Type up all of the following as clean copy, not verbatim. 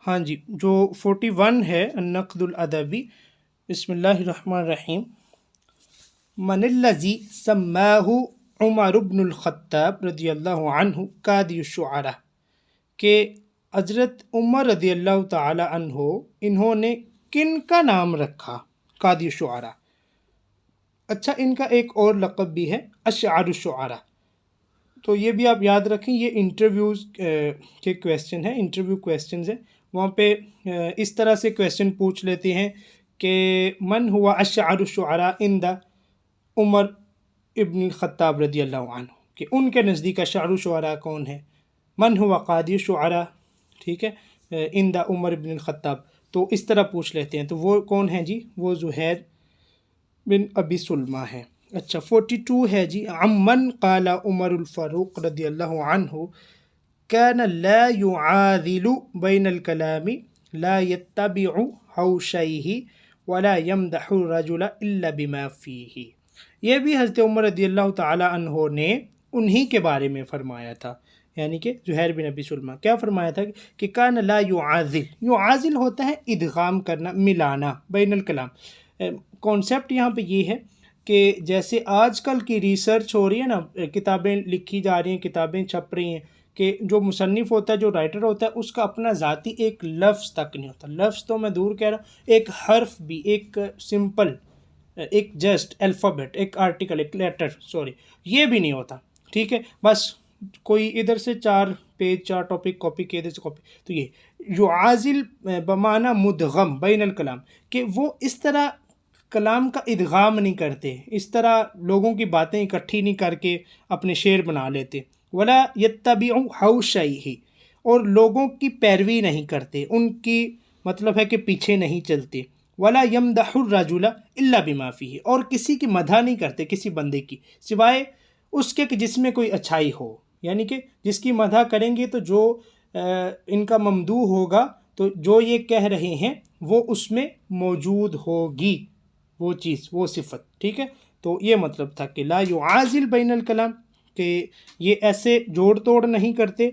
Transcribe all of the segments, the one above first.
ہاں جی، جو 41 ہے النقد الادبی، بسم اللہ الرحمن الرحیم. من الذی سماہ عمر بن الخطاب رضی اللہ عنہ قاضی الشعراء، کہ حضرت عمر رضی اللہ تعالی عنہ انہوں نے کن کا نام رکھا؟ قاضی الشعراء. اچھا، ان کا ایک اور لقب بھی ہے اشعر الشعراء. تو یہ بھی آپ یاد رکھیں، یہ انٹرویوز کے کویسچن ہیں، انٹرویو کویسچنز ہیں. وہاں پہ اس طرح سے کویسچن پوچھ لیتے ہیں کہ من ہوا اشعر الشعراء عند عمر ابن الخطاب رضی اللہ عنہ، کہ ان کے نزدیک اشعر الشعراء کون ہے. من ہوا قاضی الشعراء، ٹھیک ہے، عند عمر ابن الخطاب. تو اس طرح پوچھ لیتے ہیں. تو وہ کون ہیں جی؟ وہ زہیر بن ابی سلمہ ہے. اچھا 42 ہے جی، عمن قال عمر الفاروق رضی اللہ عنہ كان لا يعاذل بين الكلام لا يتبع حوشيه ولا يمدح الرجل الا بما فيه. یہ بھی حضرت عمر رضی اللہ تعالی عنہ نے انہی کے بارے میں فرمایا تھا، یعنی کہ زہیر بن ابی سلمہ. کیا فرمایا تھا کہ کان لا يعاذل، يعاذل ہوتا ہے ادغام کرنا، ملانا بین الکلام. کانسیپٹ یہاں پہ یہ ہے کہ جیسے آج کل کی ریسرچ ہو رہی ہے نا، کتابیں لکھی جا رہی ہیں، کتابیں چھپ رہی ہیں، کہ جو مصنف ہوتا ہے، جو رائٹر ہوتا ہے، اس کا اپنا ذاتی ایک لفظ تک نہیں ہوتا. لفظ تو میں دور کہہ رہا ہوں، ایک حرف بھی، ایک سمپل، ایک جسٹ الفابیٹ، ایک آرٹیکل، ایک لیٹر، سوری، یہ بھی نہیں ہوتا. ٹھیک ہے، بس کوئی ادھر سے 4 پیج 4 ٹاپک کاپی کے، ادھر سے کاپی. تو یہ یعازل بمعنی مدغم بین الکلام، کہ وہ اس طرح کلام کا ادغام نہیں کرتے، اس طرح لوگوں کی باتیں اکٹھی نہیں کر کے اپنے شعر بنا لیتے. ولا یتبع حوشیہ، اور لوگوں کی پیروی نہیں کرتے، ان کی مطلب ہے کہ پیچھے نہیں چلتے. ولا یمدح الرجل الا بما فیہ، اور کسی کی مدح نہیں کرتے کسی بندے کی سوائے اس کے کہ جس میں کوئی اچھائی ہو. یعنی کہ جس کی مدح کریں گے تو جو ان کا ممدوح ہوگا، تو جو یہ کہہ رہے ہیں وہ اس میں موجود ہوگی، وہ چیز، وہ صفت. ٹھیک ہے، تو یہ مطلب تھا کہ لا یعازل بین الکلام، کہ یہ ایسے جوڑ توڑ نہیں کرتے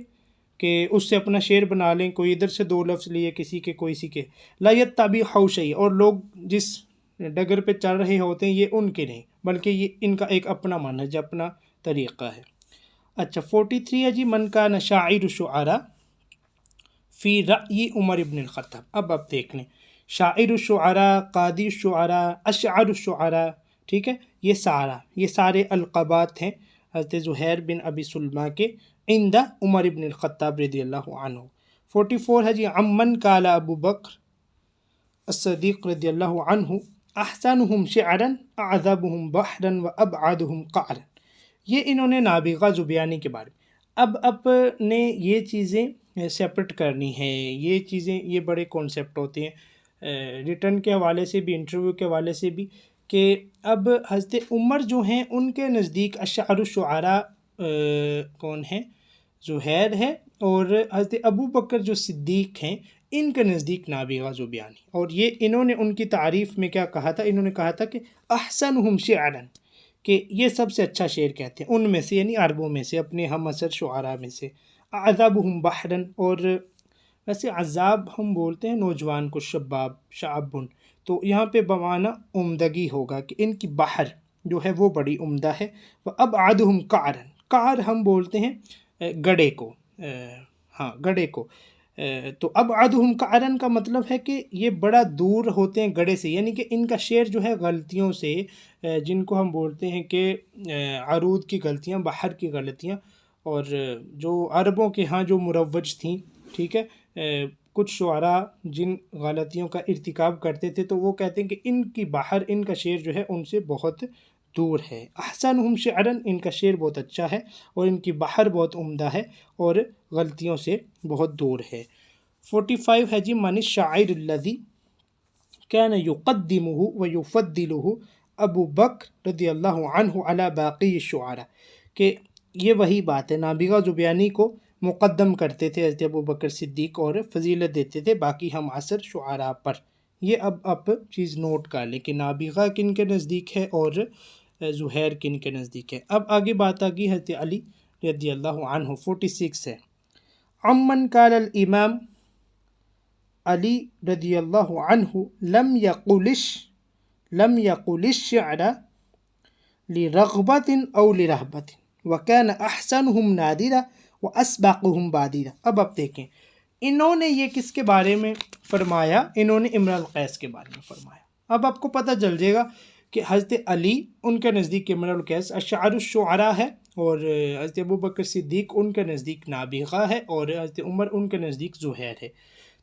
کہ اس سے اپنا شعر بنا لیں، کوئی ادھر سے 2 لفظ لیے کسی کے، کوئی سی کے. لا یتبع حوشیہ، اور لوگ جس ڈگر پہ چل رہے ہوتے ہیں یہ ان کے نہیں، بلکہ یہ ان کا ایک اپنا منہج، اپنا طریقہ ہے. اچھا 43 ہے جی، من کان شاعر الشعراء فی رأی عمر ابن الخطاب. اب آپ دیکھ لیں، شاعر الشعراء، قاضی الشعراء، اشعر الشعراء، ٹھیک ہے، یہ سارے القابات ہیں حضرت زہیر بن ابی سلمہ کے عند عمر ابن الخطاب رضی اللہ عنہ. 44 ہے جی، عمن قال ابو بکر الصدیق رضی اللہ عنہ احسنهم شعرا اعذبهم بحرا وابعدهم قعرا. یہ انہوں نے نابغہ زبیانی کے بارے میں. اب اپنے یہ چیزیں سیپریٹ کرنی ہے، یہ چیزیں، یہ بڑے کانسیپٹ ہوتے ہیں ریٹن کے حوالے سے بھی، انٹرویو کے حوالے سے بھی، کہ اب حضرت عمر جو ہیں ان کے نزدیک اشعر الشعراء کون ہیں؟ زہیر ہے، اور حضرت ابو بکر جو صدیق ہیں ان کے نزدیک نابغہ زبیانی. اور یہ انہوں نے ان کی تعریف میں کیا کہا تھا؟ انہوں نے کہا تھا کہ احسنہم شعرا، کہ یہ سب سے اچھا شعر کہتے ہیں ان میں سے، یعنی عربوں میں سے، اپنے ہم عصر شعراء میں سے. اعذبہم بحرا، اور ویسے عذاب ہم بولتے ہیں نوجوان کو، شباب، شعبن، تو یہاں پہ بمعنی عمدگی ہوگا کہ ان کی بحر جو ہے وہ بڑی عمدہ ہے. وابعدہم قعرا، قعر ہم بولتے ہیں گڑے کو، ہاں گڑے کو. تو ابعدہم قعرا کا مطلب ہے کہ یہ بڑا دور ہوتے ہیں گڑے سے، یعنی کہ ان کا شعر جو ہے غلطیوں سے، جن کو ہم بولتے ہیں کہ عروض کی غلطیاں، بحر کی غلطیاں، اور جو عربوں کے ہاں جو مروج تھیں، ٹھیک ہے، کچھ شعراء جن غلطیوں کا ارتکاب کرتے تھے تو وہ کہتے ہیں کہ ان کی بحر، ان کا شعر جو ہے ان سے بہت دور ہے. احسنہم شعرا، ان کا شعر بہت اچھا ہے، اور ان کی بحر بہت عمدہ ہے، اور غلطیوں سے بہت دور ہے. 45 ہے جی، من الشاعر الذی کان یقدمہ ویفضلہ ابو بکر رضی اللہ عنہ علی باقی الشعراء، کہ یہ وہی بات ہے، نابغہ زبیانی کو مقدم کرتے تھے حضرت ابو بکر صدیق، اور فضیلت دیتے تھے باقی ہم عصر شعراء پر. یہ اب چیز نوٹ کر لیں کہ نابغہ کن کے نزدیک ہے اور زہیر کن کے نزدیک ہے. اب آگے بات آ گئی حضرت علی رضی اللہ عنہ. 46 ہے، عمن قال الامام علی رضی اللہ عنہ لم یقل الشعر لرغبت او لرہبت وکان احسنہم نادرا واسبقہم بادرا۔ اب آپ دیکھیں انہوں نے یہ کس کے بارے میں فرمایا؟ انہوں نے امرؤ القیس کے بارے میں فرمایا۔ اب آپ کو پتہ چل جائے گا کہ حضرت علی ان کے نزدیک امرؤ القیس اشعر الشعراء ہے، اور حضرت ابوبکر صدیق ان کے نزدیک نابغہ ہے، اور حضرت عمر ان کے نزدیک زہیر ہے۔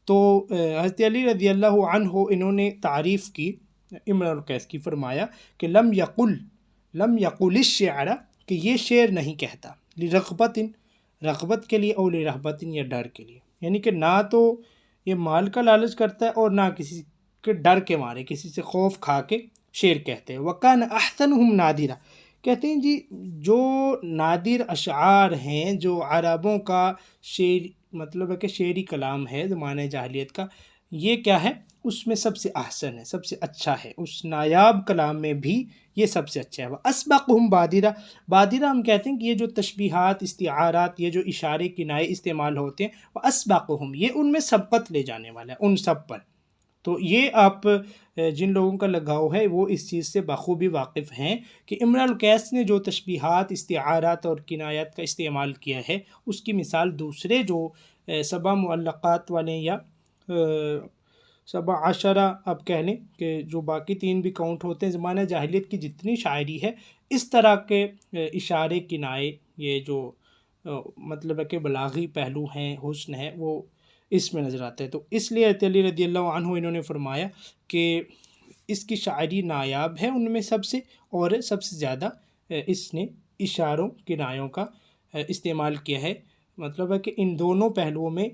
تو حضرت علی رضی اللہ عنہ انہوں نے تعریف کی امرؤ القیس کی، فرمایا کہ لم یقل الشعر، کہ یہ شعر نہیں کہتا، لرغبت، رغبت کے لیے، او لرہبت یا ڈر کے لیے، یعنی کہ نہ تو یہ مال کا لالچ کرتا ہے اور نہ کسی کے ڈر کے مارے، کسی سے خوف کھا کے شعر کہتے ہیں۔ وَكَانَ أَحْسَنُهُمْ نَادِرًا، کہتے ہیں جی جو نادر اشعار ہیں، جو عربوں کا شعر، مطلب ہے کہ شعری کلام ہے زمانہ جاہلیت کا، یہ کیا ہے؟ اس میں سب سے احسن ہے، سب سے اچھا ہے، اس نایاب کلام میں بھی یہ سب سے اچھا ہے۔ وَأَسْبَقُهُمْ بَادِرًا، بادرہ ہم کہتے ہیں کہ یہ جو تشبیہات، استعارات، یہ جو اشارے کنائے استعمال ہوتے ہیں، وَأَسْبَقُهُمْ یہ ان میں سبقت لے جانے والا ہے ان سب پر۔ تو یہ آپ جن لوگوں کا لگاؤ ہے وہ اس چیز سے بخوبی واقف ہیں کہ امرؤ القیس نے جو تشبیہات، استعارات اور کنایات کا استعمال کیا ہے، اس کی مثال دوسرے جو سبع معلقات والے یا سبع عشرہ آپ کہہ لیں کہ جو باقی تین بھی کاؤنٹ ہوتے ہیں، زمانہ جاہلیت کی جتنی شاعری ہے، اس طرح کے اشارے کنائے، یہ جو مطلب ہے کہ بلاغی پہلو ہیں، حسن ہے، وہ اس میں نظر آتا ہے۔ تو اس لیے حضرت علی رضی اللہ عنہ انہوں نے فرمایا کہ اس کی شاعری نایاب ہے ان میں سب سے، اور سب سے زیادہ اس نے اشاروں کنایوں کا استعمال کیا ہے، مطلب ہے کہ ان دونوں پہلوؤں میں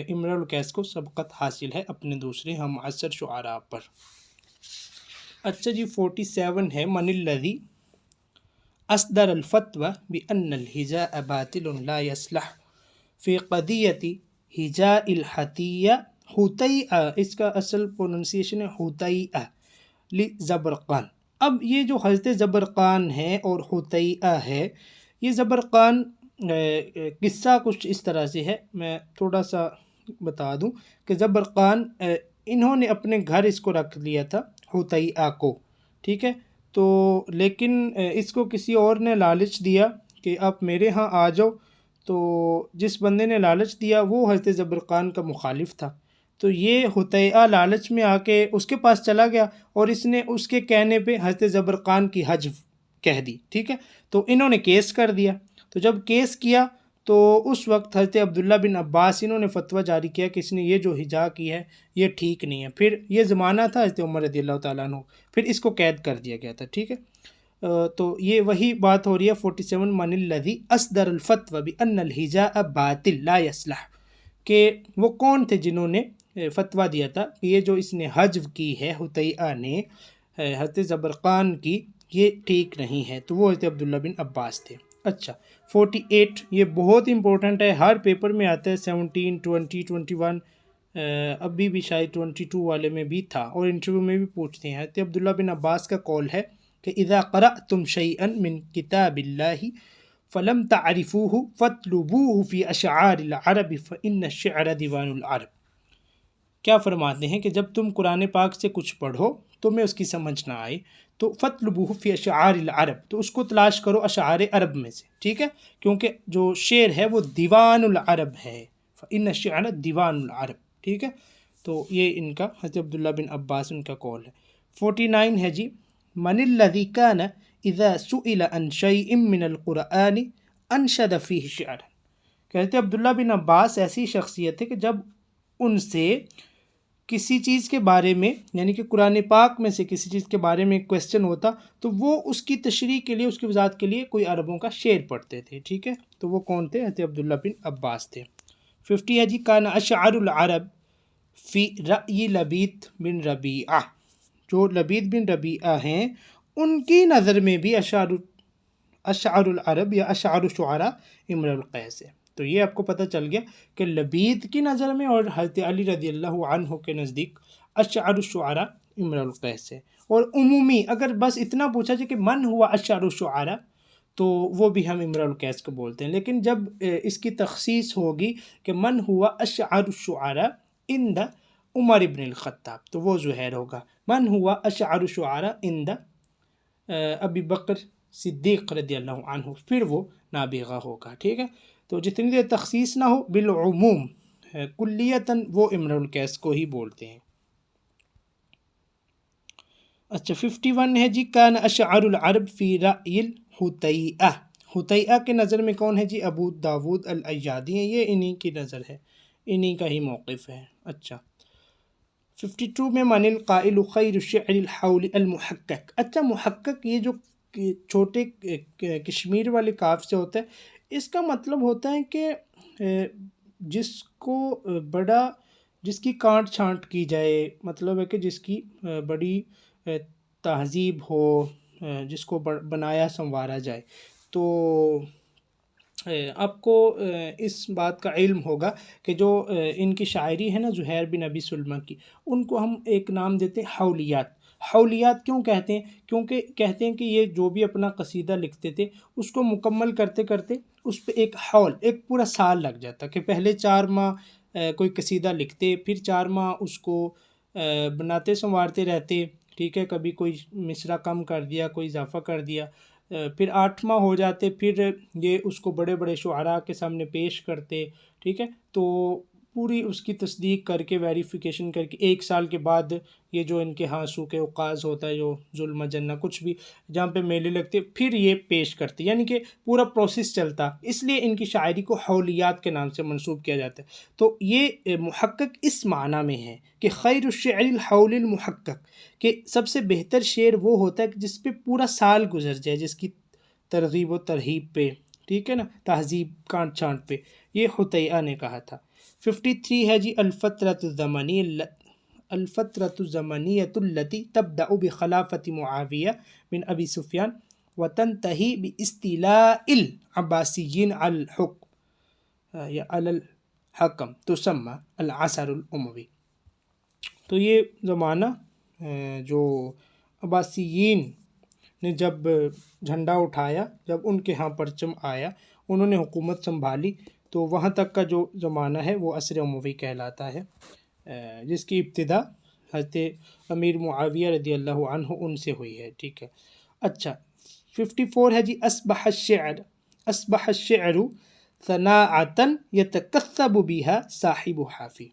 امرؤ القیس کو سبقت حاصل ہے اپنے دوسرے ہم عصر شعراء پر۔ اچھا جی 47 ہے من الذی اصدر الفتوى بأن الحجاء باطل لا يصلح فی قضیۃ حجاء الحتیہ حتیئہ، اس کا اصل پروننسیشن ہے حتیئہ، لزبرقان۔ اب یہ جو حضرت زبرقان ہے اور حتیئہ ہے، یہ زبرقان قصہ کچھ اس طرح سے ہے، میں تھوڑا سا بتا دوں کہ زبرقان انہوں نے اپنے گھر اس کو رکھ لیا تھا حتیئہ کو، ٹھیک ہے، تو لیکن اس کو کسی اور نے لالچ دیا کہ آپ میرے ہاں آ جاؤ، تو جس بندے نے لالچ دیا وہ حضرت زبرقان کا مخالف تھا، تو یہ حتیئہ لالچ میں آ کے اس کے پاس چلا گیا اور اس نے اس کے کہنے پہ حضرت زبرقان کی حجب کہہ دی، ٹھیک ہے، تو انہوں نے کیس کر دیا۔ تو جب کیس کیا تو اس وقت حضرت عبداللہ بن عباس انہوں نے فتویٰ جاری کیا کہ اس نے یہ جو ہجا کی ہے یہ ٹھیک نہیں ہے۔ پھر یہ زمانہ تھا حضرت عمر رضی اللہ تعالیٰ عنہ، پھر اس کو قید کر دیا گیا تھا، ٹھیک ہے۔ تو یہ وہی بات ہو رہی ہے 47 من الذی اصدر الفتوى بان الحجاء باطل لا يصلح، کہ وہ کون تھے جنہوں نے فتویٰ دیا تھا کہ یہ جو اس نے حجب کی ہے حتیئہ نے حضرت زبرقان کی، یہ ٹھیک نہیں ہے، تو وہ حضرت عبداللہ بن عباس تھے۔ اچھا 48 یہ بہت امپورٹنٹ ہے، ہر پیپر میں آتا ہے، 17 20 21 ابھی بھی شاید 22 والے میں بھی تھا، اور انٹرویو میں بھی پوچھتے ہیں۔ حضرت عبداللہ بن عباس کا قول ہے کہ اذا قرأتم شيئا من کتاب اللہ فلم تعرفوه فاطلبوه في اشعار العرب فإن الشعر دیوان العرب۔ کیا فرماتے ہیں کہ جب تم قرآن پاک سے کچھ پڑھو تمہیں اس کی سمجھ نہ آئے تو فاطلبوه في اشعار العرب، تو اس کو تلاش کرو اشعار عرب میں سے، ٹھیک ہے، کیونکہ جو شعر ہے وہ دیوان العرب ہے، فإن الشعر دیوان العرب، ٹھیک ہے۔ تو یہ ان کا حضرت عبداللہ بن عباس ان کا قول ہے۔ 49 ہے جی من الذی کان اذا سئل عن شیء من القرآن انشد فیہ شعرا، کہتے عبداللہ بن عباس ایسی شخصیت ہے کہ جب ان سے کسی چیز کے بارے میں، یعنی کہ قرآن پاک میں سے کسی چیز کے بارے میں کویسچن ہوتا تو وہ اس کی تشریح کے لیے، اس کی وضاحت کے لیے کوئی عربوں کا شعر پڑھتے تھے، ٹھیک ہے، تو وہ کون تھے؟ حضرت عبداللہ بن عباس تھے۔ 50 ہے جی کان اشعار العرب فی رأی لبید بن ربیعہ، جو لبید بن ربیعہ ہیں ان کی نظر میں بھی اشعار العرب یا اشعار الشعراء امرؤ القیس ہے۔ تو یہ آپ کو پتہ چل گیا کہ لبید کی نظر میں اور حضرت علی رضی اللہ عنہ کے نزدیک اشعار الشعراء امرؤ القیس ہے۔ اور عمومی اگر بس اتنا پوچھا جائے کہ من ہوا اشعار الشعراء تو وہ بھی ہم امرؤ القیس کو بولتے ہیں، لیکن جب اس کی تخصیص ہوگی کہ من ہوا اشعار الشعراء عند عمر ابن الخطاب، تو وہ زہیر ہوگا۔ من ہوا اشعر شعراء عند ابی بکر صدیق رضی اللہ عنہ، پھر وہ نابغہ ہوگا، ٹھیک ہے۔ تو جتنی دیر تخصیص نہ ہو بالعموم کلیتاً وہ امرؤ القیس کو ہی بولتے ہیں۔ اچھا 51 ہے جی کان اشعر العرب فی رأی الحطیئہ، حطیئہ کے نظر میں کون ہے جی؟ ابو داود الایادی ہیں، یہ انہی کی نظر ہے، انہی کا ہی موقف ہے۔ اچھا 52 میں من القائل خیر الشعر الحول المحقق، اچھا محقق یہ جو چھوٹے کشمیر والے کاف سے ہوتا ہے، اس کا مطلب ہوتا ہے کہ جس کو بڑا، جس کی کانٹ چھانٹ کی جائے، مطلب ہے کہ جس کی بڑی تہذیب ہو، جس کو بنایا سنوارا جائے۔ تو آپ کو اس بات کا علم ہوگا کہ جو ان کی شاعری ہے نا زہیر بن ابی سلمہ کی، ان کو ہم ایک نام دیتے ہیں حولیات۔ حولیات کیوں کہتے ہیں؟ کیونکہ کہتے ہیں کہ یہ جو بھی اپنا قصیدہ لکھتے تھے اس کو مکمل کرتے کرتے اس پہ ایک حول، ایک پورا سال لگ جاتا، کہ پہلے 4 ماہ کوئی قصیدہ لکھتے، پھر 4 ماہ اس کو بناتے سنوارتے رہتے، ٹھیک ہے، کبھی کوئی مصرع کم کر دیا، کوئی اضافہ کر دیا، پھر 8 ماہ ہو جاتے، پھر یہ اس کو بڑے بڑے شعراء کے سامنے پیش کرتے، ٹھیک ہے، تو پوری اس کی تصدیق کر کے ویریفیکیشن کر کے 1 سال کے بعد یہ جو ان کے ہاں سوکھ اوقاز ہوتا ہے، جو ظلم جنہ کچھ بھی جہاں پہ میلے لگتے، پھر یہ پیش کرتے، یعنی کہ پورا پروسیس چلتا، اس لیے ان کی شاعری کو حولیات کے نام سے منسوب کیا جاتا ہے۔ تو یہ محقق اس معنی میں ہے کہ خیر الشعر الحول المحقق، کہ سب سے بہتر شعر وہ ہوتا ہے کہ جس پہ پورا سال گزر جائے، جس کی ترغیب و ترہیب پہ، ٹھیک ہے نا، تہذیب کانٹ چھانٹ پہ، یہ حطیئہ نے کہا تھا۔ 53 ہے جی الفترة الزمنية التي تبدأ بخلافة معاوية من أبي سفيان وتنتهي باستيلاء العباسيين على الحكم یا على الحكم تسمى العصر الأموي۔ تو یہ زمانہ جو عباسیین نے جب جھنڈا اٹھایا، جب ان کے ہاں پرچم آیا، انہوں نے حکومت سنبھالی، تو وہاں تک کا جو زمانہ ہے وہ عصر اموی کہلاتا ہے، جس کی ابتدا حضرت امیر معاویہ رضی اللہ عنہ ان سے ہوئی ہے، ٹھیک ہے۔ اچھا 54 ہے جی اصبح الشعر ثناءة يتكثب بها صاحب حافی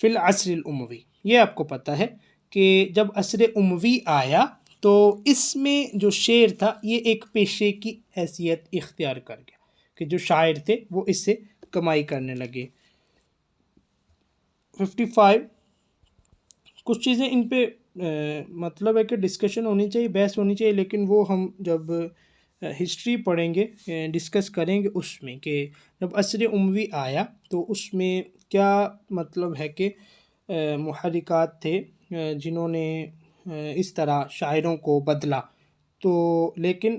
فی العصر الاموی۔ یہ آپ کو پتہ ہے کہ جب عصر اموی آیا تو اس میں جو شعر تھا یہ ایک پیشے کی حیثیت اختیار کر گیا، کہ جو شاعر تھے وہ اس سے کمائی کرنے لگے۔ 55 کچھ چیزیں ان پہ مطلب ہے کہ ڈسکشن ہونی چاہیے، بحث ہونی چاہیے، لیکن وہ ہم جب ہسٹری پڑھیں گے، ڈسکس کریں گے اس میں، کہ جب عصر اموی آیا تو اس میں کیا مطلب ہے کہ محرکات تھے جنہوں نے اس طرح شاعروں کو بدلا۔ تو لیکن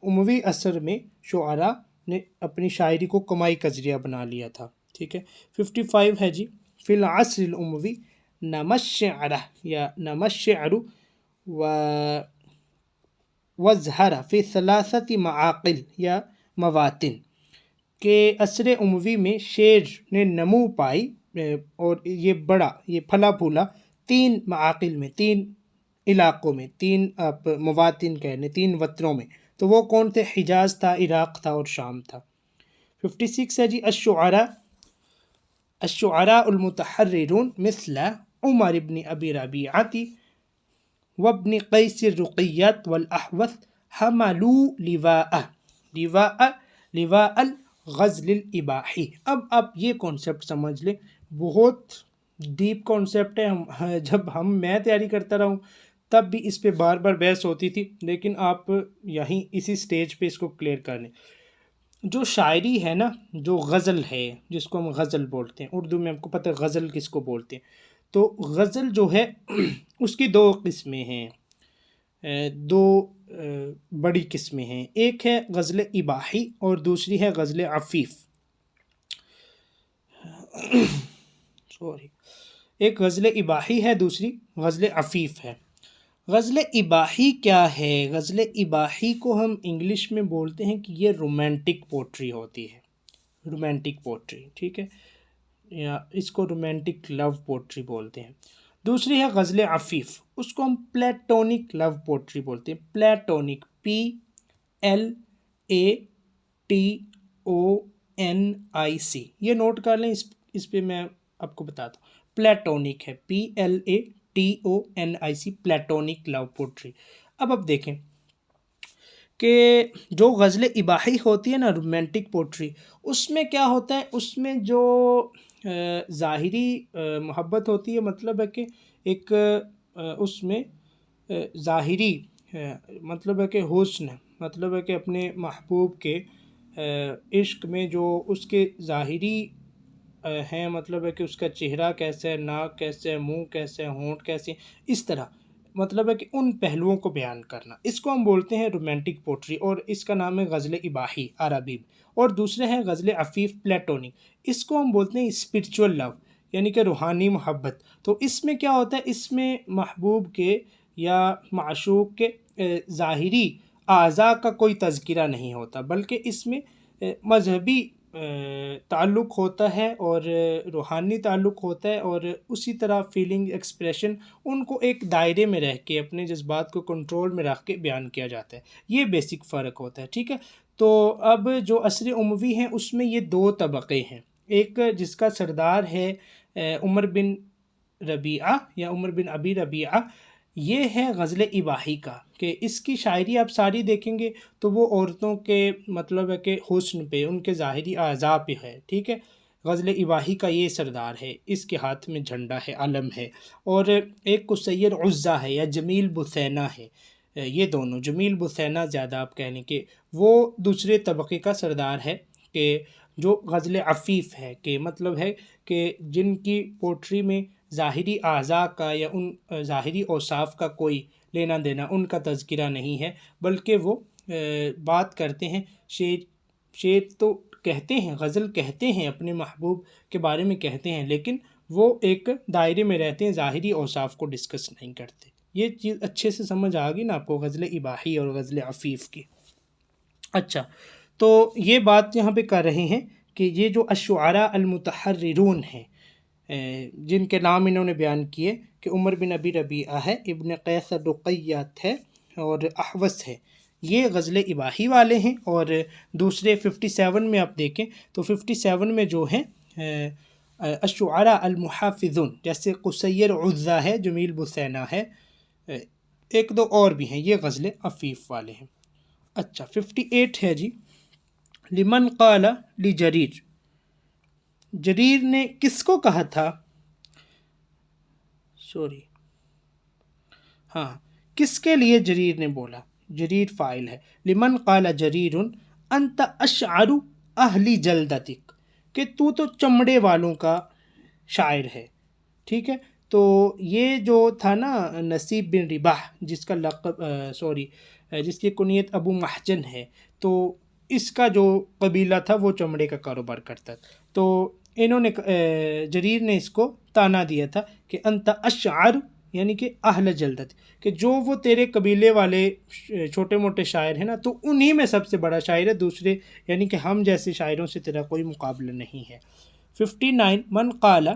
اموی عصر میں شعراء نے اپنی شاعری کو کمائی کا ذریعہ بنا لیا تھا، ٹھیک ہے۔ 55 ہے جی فی العصر الاموی نما الشعر یا نما الشعر وازہر فی ثلاثۃ معاقل یا مواطن، کہ عصر اموی میں شعر نے نمو پائی اور یہ بڑا، یہ پھلا پھولا 3 معاقل میں، 3 علاقوں میں، 3 آپ مواطن کہنے، 3 وطنوں میں۔ تو وہ کون تھے؟ حجاز تھا، عراق تھا اور شام تھا۔ 56 ہے جی الشعراء المتحررون مثل عمر ابن ابی ربیعۃ وابن قیس الرقیۃ والاحوث حملوا لواء الغزل الاباحی۔ اب آپ یہ کانسیپٹ سمجھ لیں، بہت ڈیپ کانسیپٹ ہے، جب میں تیاری کرتا رہا ہوں تب بھی اس پہ بار بار بحث ہوتی تھی، لیکن آپ یہیں اسی سٹیج پہ اس کو کلیئر کر لیں۔ جو شاعری ہے نا، جو غزل ہے، جس کو ہم غزل بولتے ہیں، اردو میں آپ کو پتہ ہے غزل کس کو بولتے ہیں، تو غزل جو ہے اس کی 2 قسمیں ہیں، 2 بڑی قسمیں ہیں، ایک ہے غزل اباحی اور دوسری ہے غزل عفیف۔ ایک غزل اباحی ہے، دوسری غزل عفیف ہے۔ غزل اباحی کیا ہے؟ غزل اباحی کو ہم انگلش میں بولتے ہیں کہ یہ رومانٹک پوٹری ہوتی ہے، رومانٹک پوٹری، ٹھیک ہے۔ یا اس کو رومانٹک لو پوٹری بولتے ہیں. دوسری ہے غزل عفیف، اس کو ہم پلیٹونک لو پوٹری بولتے ہیں. پلیٹونک PLATONIC، یہ نوٹ کر لیں، اس پہ میں آپ کو بتاتا ہوں. پلیٹونک ہے PLATONIC، پلیٹونک لو پوٹری. اب دیکھیں کہ جو غزل اباحی ہوتی ہے نا، رومانٹک پوٹری، اس میں کیا ہوتا ہے، اس میں جو ظاہری محبت ہوتی ہے، مطلب ہے کہ ایک اس میں ظاہری مطلب ہے کہ حسن، مطلب ہے کہ اپنے محبوب کے عشق میں جو اس کے ظاہری ہیں، مطلب ہے کہ اس کا چہرہ کیسے ہے، ناک کیسے ہے، منہ کیسے ہے، ہونٹ کیسے، اس طرح مطلب ہے کہ ان پہلوؤں کو بیان کرنا، اس کو ہم بولتے ہیں رومانٹک پوٹری، اور اس کا نام ہے غزل اباحی عربی. اور دوسرے ہیں غزل عفیف پلیٹونک، اس کو ہم بولتے ہیں اسپرچول لو، یعنی کہ روحانی محبت. تو اس میں کیا ہوتا ہے، اس میں محبوب کے یا معشوق کے ظاہری اعضاء کا کوئی تذکرہ نہیں ہوتا، بلکہ اس میں مذہبی تعلق ہوتا ہے اور روحانی تعلق ہوتا ہے، اور اسی طرح فیلنگ ایکسپریشن ان کو ایک دائرے میں رہ کے اپنے جذبات کو کنٹرول میں رکھ کے بیان کیا جاتا ہے. یہ بیسک فرق ہوتا ہے. ٹھیک ہے، تو اب جو عصر اموی ہیں اس میں یہ دو طبقے ہیں. ایک جس کا سردار ہے عمر بن ربیعہ یا عمر بن ابی ربیعہ، یہ ہے غزل اباحی کا، کہ اس کی شاعری آپ ساری دیکھیں گے تو وہ عورتوں کے مطلب ہے کہ حسن پہ، ان کے ظاہری اعضاء پہ ہے. ٹھیک ہے، غزل اباحی کا یہ سردار ہے، اس کے ہاتھ میں جھنڈا ہے، علم ہے. اور ایک کو سید عزہ ہے یا جمیل بثینہ ہے. یہ دونوں، جمیل بثینہ زیادہ آپ کہہ لیں کہ وہ دوسرے طبقے کا سردار ہے، کہ جو غزل عفیف ہے، کہ مطلب ہے کہ جن کی پوٹری میں ظاہری اعضاء کا یا ان ظاہری اوصاف کا کوئی لینا دینا، ان کا تذکرہ نہیں ہے، بلکہ وہ بات کرتے ہیں، شعر تو کہتے ہیں، غزل کہتے ہیں، اپنے محبوب کے بارے میں کہتے ہیں، لیکن وہ ایک دائرے میں رہتے ہیں، ظاہری اوصاف کو ڈسکس نہیں کرتے. یہ چیز اچھے سے سمجھ آ گئی نا آپ کو غزل اباحی اور غزل عفیف کی. اچھا، تو یہ بات یہاں پہ کر رہے ہیں کہ یہ جو الشعراء المتحررون ہیں، جن کے نام انہوں نے بیان کیے، کہ عمر بن ابی ربیعہ ہے، ابن قیس الرقیات ہے، اور احوص ہے، یہ غزل اباحی والے ہیں. اور دوسرے 57 میں آپ دیکھیں تو 57 میں جو ہیں الشعراء المحافظون، جیسے قصیر عزہ ہے، جمیل بثینہ ہے، ایک دو اور بھی ہیں، یہ غزل عفیف والے ہیں. اچھا، 58 ہے جی، لمن قال لجریر، جریر نے کس کو کہا تھا، کس کے لیے جریر نے بولا، جریر فاعل ہے، لمن قال جریر انت اشعر اہل جلدتک، کہ تو چمڑے والوں کا شاعر ہے. ٹھیک ہے، تو یہ جو تھا نا نصیب بن رباح، جس کا لقب جس کی کنیت ابو محجن ہے، تو اس کا جو قبیلہ تھا وہ چمڑے کا کاروبار کرتا تھا. تو انہوں نے جریر نے اس کو تانا دیا تھا کہ انت اشعر، یعنی کہ اہل جلدت، کہ جو وہ تیرے قبیلے والے چھوٹے موٹے شاعر ہیں نا، تو انہی میں سب سے بڑا شاعر ہے، دوسرے یعنی کہ ہم جیسے شاعروں سے تیرا کوئی مقابلہ نہیں ہے. 59 من قال،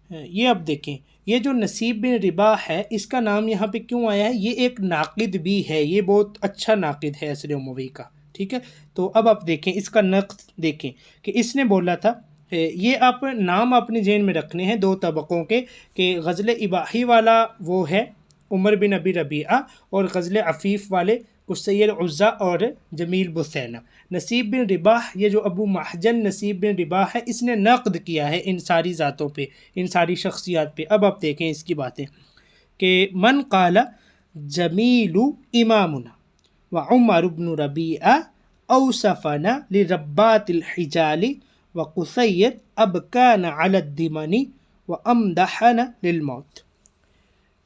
یہ اب دیکھیں، یہ جو نصیب بن رباح ہے، اس کا نام یہاں پہ کیوں آیا ہے، یہ ایک ناقد بھی ہے، یہ بہت اچھا ناقد ہے عصر اموی کا. ٹھیک ہے، تو اب آپ دیکھیں اس کا نقد دیکھیں، کہ اس نے بولا تھا، یہ آپ نام اپنے ذہن میں رکھنے ہیں دو طبقوں کے، کہ غزل اباحی والا وہ ہے عمر بن ابی ربیعہ، اور غزل عفیف والے قصیر عزہ اور جمیل بثینہ. نصیب بن رباح، یہ جو ابو محجن نصیب بن رباح ہے، اس نے نقد کیا ہے ان ساری ذاتوں پہ، ان ساری شخصیات پہ. اب آپ دیکھیں اس کی باتیں، کہ من قال جمیل امامنا وعمر بن ربیعہ اوصفنا لربات الحجال وقصیر ابکان علی الدمن وامدحنا للموت.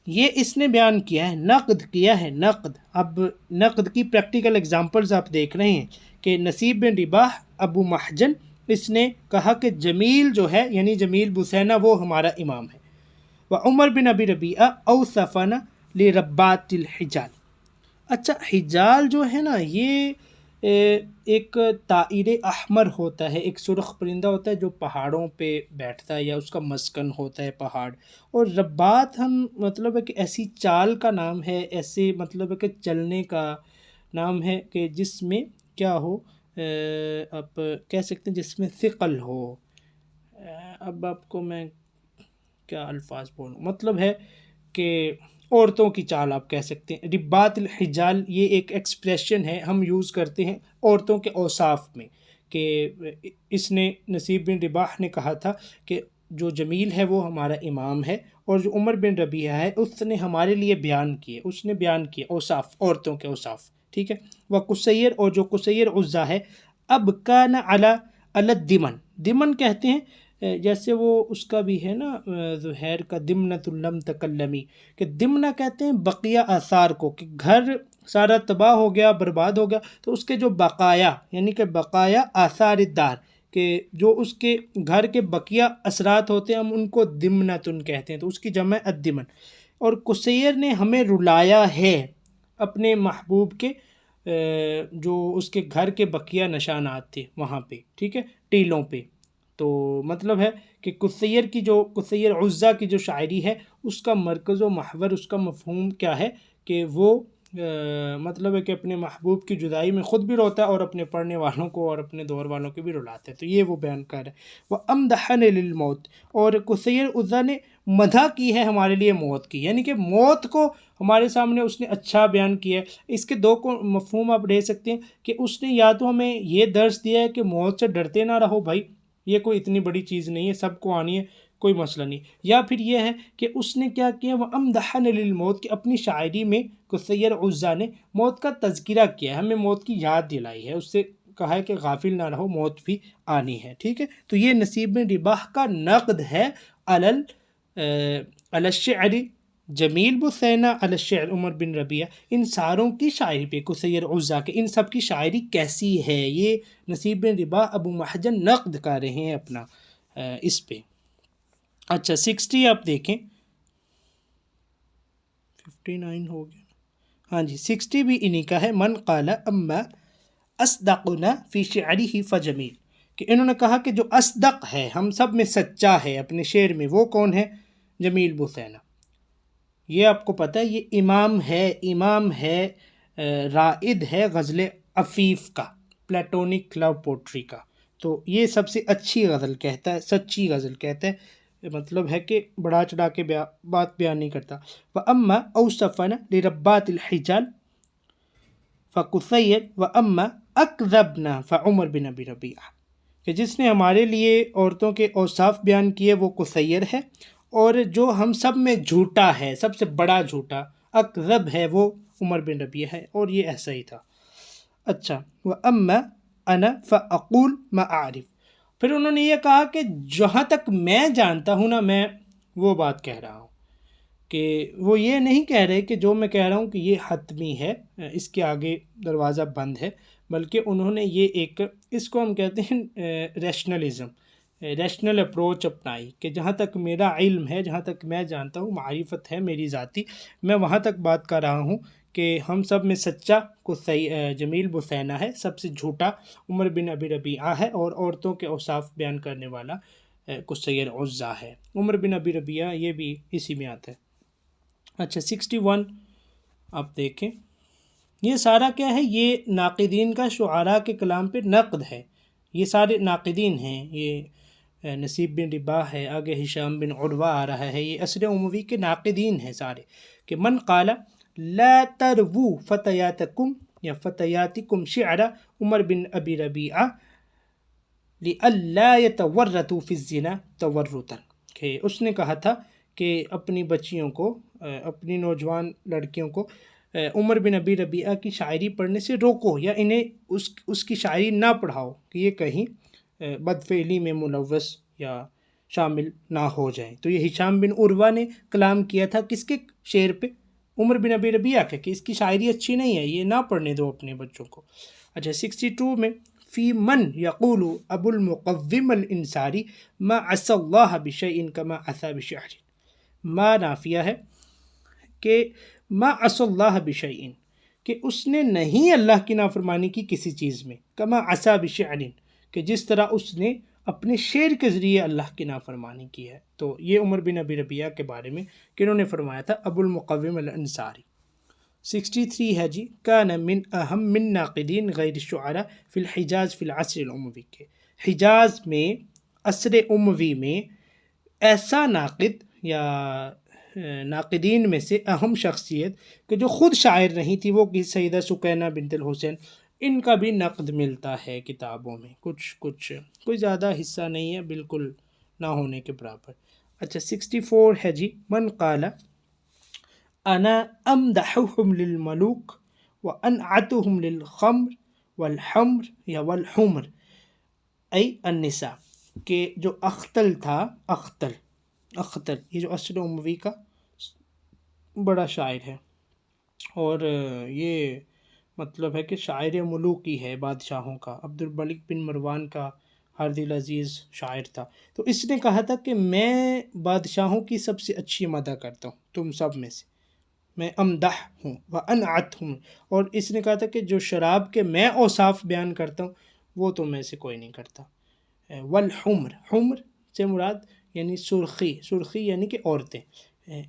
یہ اس نے بیان کیا ہے، نقد کیا ہے، نقد. اب نقد کی پریکٹیکل ایگزامپلز آپ دیکھ رہے ہیں، کہ نصیب بن رباح ابو محجن، اس نے کہا کہ جمیل جو ہے، یعنی جمیل بثینہ، وہ ہمارا امام ہے. وعمر بن ابی ربیعہ اوصفنا لربات الحجال. اچھا، حجال جو ہے نا، یہ ایک طائر احمر ہوتا ہے، ایک سرخ پرندہ ہوتا ہے جو پہاڑوں پہ بیٹھتا ہے یا اس کا مسکن ہوتا ہے پہاڑ. اور ربات ہم مطلب ہے کہ ایسی چال کا نام ہے، ایسے مطلب ہے کہ چلنے کا نام ہے کہ جس میں کیا ہو، آپ کہہ سکتے ہیں جس میں ثقل ہو. اب آپ کو میں کیا الفاظ بولوں، مطلب ہے کہ عورتوں کی چال آپ کہہ سکتے ہیں. ربات الحجال یہ ایک ایکسپریشن ہے، ہم یوز کرتے ہیں عورتوں کے اوصاف میں، کہ اس نے نصیب بن رباح نے کہا تھا کہ جو جمیل ہے وہ ہمارا امام ہے، اور جو عمر بن ربیعہ ہے اس نے ہمارے لیے بیان کیے، اس نے بیان کیے اوصاف، عورتوں کے اوصاف. ٹھیک ہے. وہ قصیر، اور جو قصیر عزا ہے، اب کان علی الدمن، دمن کہتے ہیں جیسے وہ اس کا بھی ہے نا زہیر کا دمنۃ لم تکلمی، کہ دمنہ کہتے ہیں بقیہ آثار کو، کہ گھر سارا تباہ ہو گیا، برباد ہو گیا تو اس کے جو بقایا، یعنی کہ بقایا آثار الدار، کہ جو اس کے گھر کے بقیہ اثرات ہوتے ہیں ہم ان کو دمنتن کہتے ہیں، تو اس کی جمع الدمن. اور قصیر نے ہمیں رلایا ہے اپنے محبوب کے جو اس کے گھر کے بقیہ نشانات تھے وہاں پہ، ٹھیک ہے، ٹیلوں پہ. تو مطلب ہے کہ قصیر عزا کی جو شاعری ہے اس کا مرکز و محور، اس کا مفہوم کیا ہے کہ وہ مطلب ہے کہ اپنے محبوب کی جدائی میں خود بھی روتا ہے اور اپنے پڑھنے والوں کو اور اپنے دور والوں کو بھی رلاتا ہے. تو یہ وہ بیان کر ہے. وہ امدحن للموت، اور قصیر عزا نے مدح کی ہے ہمارے لیے موت کی، یعنی کہ موت کو ہمارے سامنے اس نے اچھا بیان کیا ہے. اس کے دو کو مفہوم آپ لے سکتے ہیں کہ اس نے یا تو ہمیں یہ درس دیا ہے کہ موت سے ڈرتے نہ رہو بھائی، یہ کوئی اتنی بڑی چیز نہیں ہے، سب کو آنی ہے، کوئی مسئلہ نہیں. یا پھر یہ ہے کہ اس نے کیا کیا، وہ امدحن للموت، کہ اپنی شاعری میں قصیر عزا نے موت کا تذکرہ کیا ہے، ہمیں موت کی یاد دلائی ہے، اس سے کہا ہے کہ غافل نہ رہو، موت بھی آنی ہے. ٹھیک ہے. تو یہ نصیب بن رباح کا نقد ہے علی الشعر جمیل بثینہ، علی الشعر عمر بن ربیعہ، ان ساروں کی شاعری پہ، قصیر عزا کے ان سب کی شاعری کیسی ہے، یہ نصیب بن رباح ابو محجن نقد کر رہے ہیں اپنا اس پہ. اچھا 60 آپ دیکھیں، 59 ہو گیا، ہاں جی 60 بھی انہی کا ہے. من قال اما اصدقنا فی شعرہ فجمیل، کہ انہوں نے کہا کہ جو اصدق ہے، ہم سب میں سچا ہے اپنے شعر میں، وہ کون ہے؟ جمیل بثینہ. یہ آپ کو پتہ ہے یہ امام ہے رائد ہے غزل عفیف کا، پلیٹونک لو پوٹری کا. تو یہ سب سے اچھی غزل کہتا ہے، سچی غزل کہتا ہے، مطلب ہے کہ بڑا چڑھا کے بات بیان نہیں کرتا. وَأَمَّا أَوْصَفَنَا لِرَبَّاتِ الْحِجَالِ فَقُصَيْرٌ وَأَمَّا أَكْذَبْنَا فَعُمَرُ بن ابی ربیعہ، کہ جس نے ہمارے لیے عورتوں کے اوصاف بیان کیے وہ قصیر ہے، اور جو ہم سب میں جھوٹا ہے، سب سے بڑا جھوٹا اکذب ہے، وہ عمر بن ربیعہ ہے، اور یہ ایسا ہی تھا. اچھا وَأَمَّا أَنَا فَأَقُولُ مَا أَعْرِفُ، پھر انہوں نے یہ کہا کہ جہاں تک میں جانتا ہوں نا، میں وہ بات کہہ رہا ہوں، کہ وہ یہ نہیں کہہ رہے کہ جو میں کہہ رہا ہوں کہ یہ حتمی ہے، اس کے آگے دروازہ بند ہے، بلکہ انہوں نے یہ ایک، اس کو ہم کہتے ہیں ریشنل اپروچ اپنائی، کہ جہاں تک میرا علم ہے، جہاں تک میں جانتا ہوں، معرفت ہے میری ذاتی، میں وہاں تک بات کر رہا ہوں کہ ہم سب میں سچا جمیل بثینہ ہے، سب سے جھوٹا عمر بن ابی ربیعہ ہے، اور عورتوں کے اوصاف بیان کرنے والا قصیر عزا ہے. عمر بن ابی ربیعہ یہ بھی اسی میں آتا ہے. اچھا 61 آپ دیکھیں، یہ سارا کیا ہے، یہ ناقدین کا شعراء کے کلام پہ نقد ہے، یہ سارے ناقدین ہیں. یہ نصیب بن رباح ہے، آگے ہشام بن عروہ آ رہا ہے، یہ عصر اموی کے ناقدین ہیں سارے. کہ من قال لا ترو فتياتكم یا فتياتكم شعر عمر بن ابی ربیعہ لئلا يتورطوا في الزنا تورطا، کہ اس نے کہا تھا کہ اپنی بچیوں کو، اپنی نوجوان لڑکیوں کو عمر بن ابی ربیعہ کی شاعری پڑھنے سے روکو، یا انہیں اس کی شاعری نہ پڑھاؤ کہ یہ کہیں بدفعلی میں ملوث یا شامل نہ ہو جائیں. تو یہ ہشام بن عروہ نے کلام کیا تھا کس کے شعر پہ؟ عمر بن ابی ربیعہ کے، کہ اس کی شاعری اچھی نہیں ہے، یہ نہ پڑھنے دو اپنے بچوں کو. اچھا 62 میں فی من یقول ابو المقوم الانصاری ما عصى اللہ بشیء کما عصى بشعر، ما نافیہ ہے کہ ما عصى اللہ بشیء، کہ اس نے نہیں اللہ کی نافرمانی کی کسی چیز میں، کما عصا بشعر، کہ جس طرح اس نے اپنے شعر کے ذریعے اللہ کی نافرمانی کی ہے۔ تو یہ عمر بن ابی ربیعہ کے بارے میں کہ انہوں نے فرمایا تھا، ابو المقوم الانصاری۔ 63 ہے جی، کان من ناقدین غیر الشعراء فی الحجاز فی العصر الاموی، کے حجاز میں عصر اموی میں ایسا ناقد یا ناقدین میں سے اہم شخصیت کہ جو خود شاعر نہیں تھی، وہ سیدہ سکینہ بنت الحسین، ان کا بھی نقد ملتا ہے کتابوں میں، کچھ کوئی زیادہ حصہ نہیں ہے، بالکل نہ ہونے کے برابر۔ اچھا 64 ہے جی، من قال انا امدحهم للملوک وانعتهم للخمر والحمر یا والحمر ای النساء، کہ جو اختل تھا، اختل یہ جو عصر اموی کا بڑا شاعر ہے، اور یہ مطلب ہے کہ شاعر ملوکی ہے، بادشاہوں کا، عبد الملک بن مروان کا ہر دل عزیز شاعر تھا۔ تو اس نے کہا تھا کہ میں بادشاہوں کی سب سے اچھی مدح کرتا ہوں تم سب میں سے، میں امدح ہوں وانعت ہوں، اور اس نے کہا تھا کہ جو شراب کے میں اوصاف بیان کرتا ہوں وہ تو میں سے کوئی نہیں کرتا۔ والحمر، حمر سے مراد یعنی سرخی یعنی کہ عورتیں،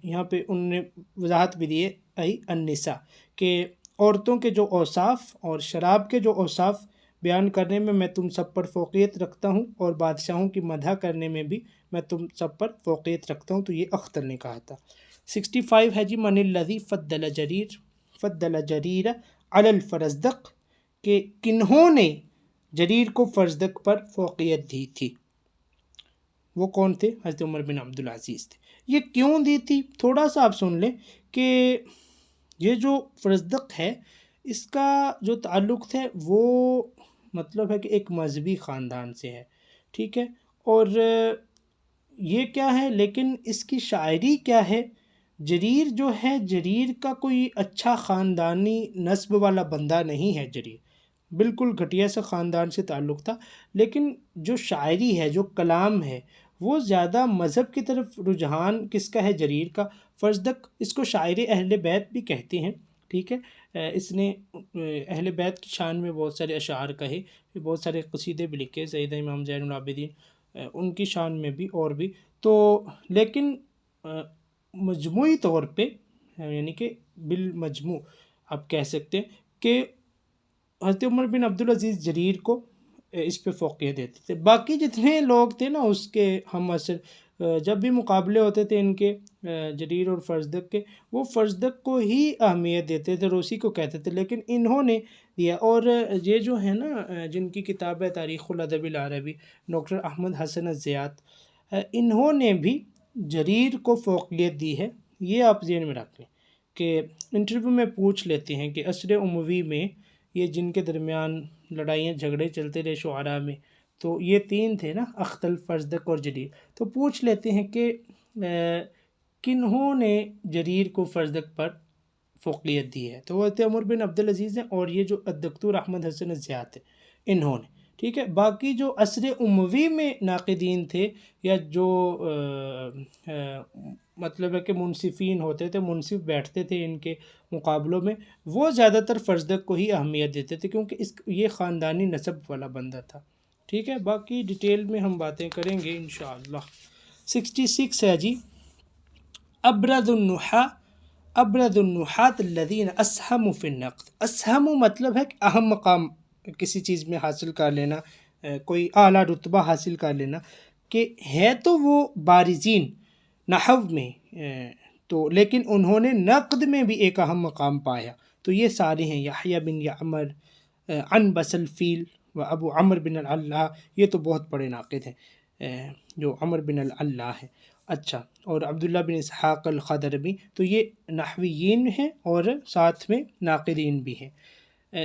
یہاں پہ انہوں نے وضاحت بھی دی ہے، ای النساء، کہ عورتوں کے جو اوصاف اور شراب کے جو اوصاف بیان کرنے میں میں تم سب پر فوقیت رکھتا ہوں، اور بادشاہوں کی مدح کرنے میں بھی میں تم سب پر فوقیت رکھتا ہوں۔ تو یہ اختر نے کہا تھا۔ 65 ہے جی، من الذی فضل جریر علی الفرزدق، کہ کنہوں نے جریر کو فرزدق پر فوقیت دی تھی، وہ کون تھے؟ حضرت عمر بن عبدالعزیز تھے۔ یہ کیوں دی تھی تھوڑا سا آپ سن لیں، کہ یہ جو فرزدق ہے اس کا جو تعلق ہے وہ مطلب ہے کہ ایک مذہبی خاندان سے ہے، ٹھیک ہے، اور یہ کیا ہے، لیکن اس کی شاعری کیا ہے، جریر جو ہے، جریر کا کوئی اچھا خاندانی نسب والا بندہ نہیں ہے، جریر بالکل گھٹیا سا خاندان سے تعلق تھا، لیکن جو شاعری ہے، جو کلام ہے، وہ زیادہ مذہب کی طرف رجحان کس کا ہے؟ جریر کا۔ فرزدق اس کو شاعر اہل بیت بھی کہتے ہیں، ٹھیک ہے، اس نے اہل بیت کی شان میں بہت سارے اشعار کہے، بہت سارے قصیدے بھی لکھے، سیدہ امام زین العابدین ان کی شان میں بھی اور بھی، تو لیکن مجموعی طور پہ یعنی کہ بالمجموع آپ کہہ سکتے ہیں کہ حضرت عمر بن عبدالعزیز جریر کو اس پہ فوقیت دیتے تھے۔ باقی جتنے لوگ تھے نا اس کے ہم عصر، جب بھی مقابلے ہوتے تھے ان کے جریر اور فرزدق کے، وہ فرزدق کو ہی اہمیت دیتے تھے اور اسی کو کہتے تھے، لیکن انہوں نے دیا۔ اور یہ جو ہے نا جن کی کتاب ہے تاریخ الادب العربی، ڈاکٹر احمد حسن الزیات، انہوں نے بھی جریر کو فوقیت دی ہے۔ یہ آپ ذہن میں رکھ لیں کہ انٹرویو میں پوچھ لیتے ہیں کہ عصر اموی میں یہ جن کے درمیان لڑائیاں جھگڑے چلتے رہے شعراء میں، تو یہ تین تھے نا، اختل، فرزدق اور جریر، تو پوچھ لیتے ہیں کہ کنہوں نے جریر کو فرزدق پر فوقیت دی ہے؟ تو وہ حضرت عمر بن عبدالعزیز ہیں، اور یہ جو دکتور احمد حسن الزیات ہیں انہوں نے، ٹھیک ہے۔ باقی جو عصر اموی میں ناقدین تھے یا جو مطلب ہے کہ منصفین ہوتے تھے، منصف بیٹھتے تھے ان کے مقابلوں میں، وہ زیادہ تر فرزدق کو ہی اہمیت دیتے تھے، کیونکہ یہ خاندانی نسب والا بندہ تھا، ٹھیک ہے۔ باقی ڈیٹیل میں ہم باتیں کریں گے انشاءاللہ۔ 66 ہے جی، ابرز النحات الذین اسہموا فی النقد۔ اسہم مطلب ہے کہ اہم مقام کسی چیز میں حاصل کر لینا، کوئی اعلیٰ رتبہ حاصل کر لینا، کہ ہے تو وہ بارزین نحو میں، تو لیکن انہوں نے نقد میں بھی ایک اہم مقام پایا، تو یہ سارے ہیں، یحییٰ بن یعمر، عنبس الفیل و ابو عمر بن العلا، یہ تو بہت بڑے ناقد ہیں جو عمر بن العلا ہے۔ اچھا، اور عبداللہ بن اسحاق الخضرمی، تو یہ نحویین ہیں اور ساتھ میں ناقدین بھی ہیں۔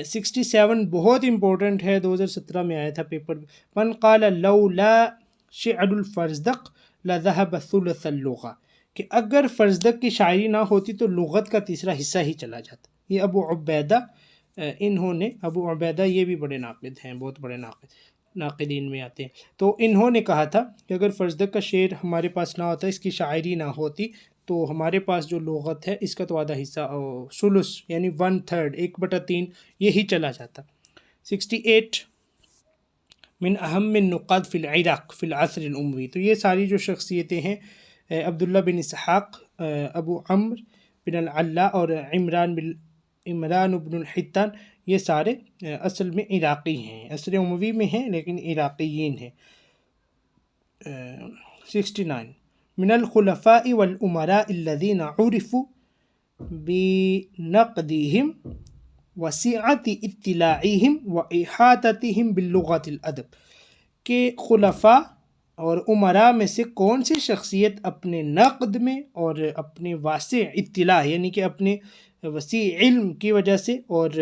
67 بہت امپورٹنٹ ہے، 2017 میں آیا تھا پیپر میں، من قال لولا شعر الفرزدق لذهب ثلث اللغة، کہ اگر فرزدق کی شاعری نہ ہوتی تو لغت کا تیسرا حصہ ہی چلا جاتا۔ یہ ابو عبیدہ، انہوں نے، ابو عبیدہ یہ بھی بڑے ناقد ہیں، بہت بڑے ناقدین میں آتے ہیں، تو انہوں نے کہا تھا کہ اگر فرزدق کا شعر ہمارے پاس نہ ہوتا، اس کی شاعری نہ ہوتی تو ہمارے پاس جو لغت ہے اس کا تو آدھا حصہ ثلث یعنی 1/3 1/3 یہی چلا جاتا۔ 68 من اہم النقاد فی العراق فی العصر الاموی، تو یہ ساری جو شخصیتیں ہیں عبداللہ بن اسحاق، ابو عمرو بن العلا اور عمران بن الحتان، یہ سارے اصل میں عراقی ہیں، عصر اموی میں ہیں لیکن عراقیین ہیں۔ 69 من الخلفاء والامراء الذين عرفوا بنقدهم وسعت اطلاعهم واحاطتهم باللغة الادب، کہ خلفاء اور امراء میں سے کون سی شخصیت اپنے نقد میں اور اپنے واسع اطلاع یعنی کہ اپنے وسیع علم کی وجہ سے اور